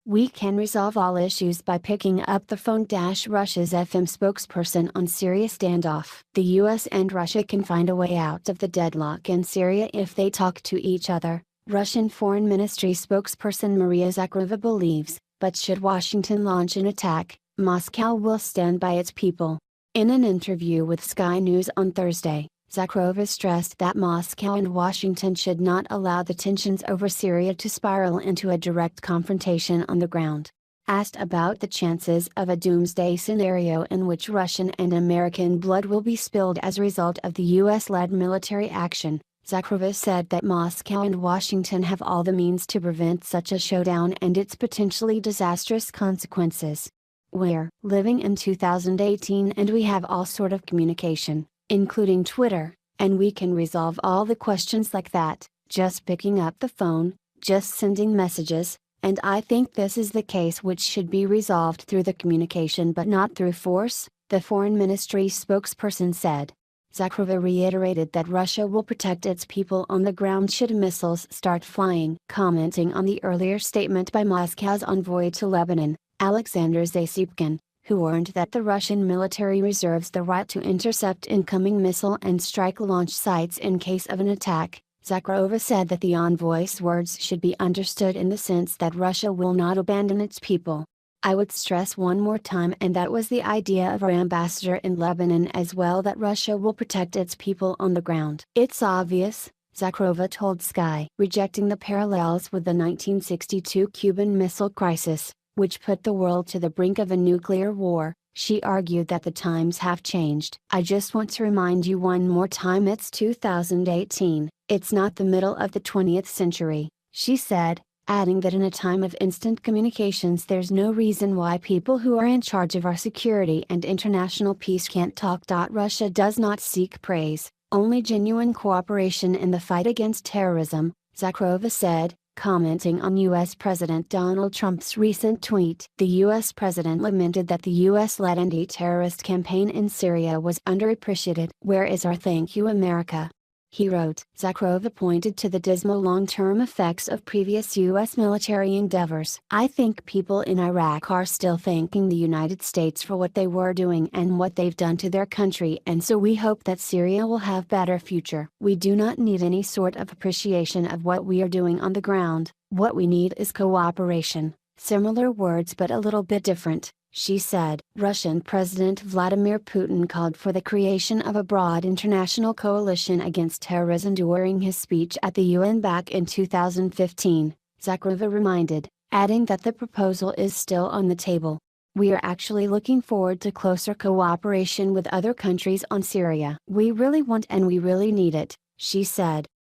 "We can resolve all issues by picking up the phone." Russia's FM spokesperson on Syria standoff. "The US and Russia can find a way out of the deadlock in Syria if they talk to each other," Russian Foreign Ministry spokesperson Maria Zakharova believes, but should Washington launch an attack, Moscow will stand by its people. In an interview with Sky News on Thursday, Zakharova stressed that Moscow and Washington should not allow the tensions over Syria to spiral into a direct confrontation on the ground. Asked about the chances of a doomsday scenario in which Russian and American blood will be spilled as a result of the US-led military action, Zakharova said that Moscow and Washington have all the means to prevent such a showdown and its potentially disastrous consequences. "We're living in 2018 and we have all sort of communication, including Twitter, and we can resolve all the questions like that, just picking up the phone, just sending messages, and I think this is the case which should be resolved through the communication but not through force," the Foreign Ministry spokesperson said. Zakharova reiterated that Russia will protect its people on the ground should missiles start flying. Commenting on the earlier statement by Moscow's envoy to Lebanon, Alexander Zasypkin, who warned that the Russian military reserves the right to intercept incoming missile and strike launch sites in case of an attack, Zakharova said that the envoy's words should be understood in the sense that Russia will not abandon its people. "I would stress one more time, and that was the idea of our ambassador in Lebanon as well, that Russia will protect its people on the ground. It's obvious," Zakharova told Sky. Rejecting the parallels with the 1962 Cuban Missile Crisis, which put the world to the brink of a nuclear war, she argued that the times have changed. "I just want to remind you one more time, it's 2018, it's not the middle of the 20th century, she said, adding that in a time of instant communications there's no reason why people who are in charge of our security and international peace can't talk. Russia does not seek praise, only genuine cooperation in the fight against terrorism," Zakharova said, commenting on US President Donald Trump's recent tweet. The US President lamented that the US-led anti-terrorist campaign in Syria was underappreciated. "Where is our thank you, America?" he wrote. Zakharova pointed to the dismal long-term effects of previous US military endeavors. "I think people in Iraq are still thanking the United States for what they were doing and what they've done to their country, and so we hope that Syria will have better future. We do not need any sort of appreciation of what we are doing on the ground, what we need is cooperation." Similar words but a little bit different, she said. Russian President Vladimir Putin called for the creation of a broad international coalition against terrorism during his speech at the UN back in 2015, Zakharova reminded, adding that the proposal is still on the table. "We are actually looking forward to closer cooperation with other countries on Syria. We really want and we really need it," she said.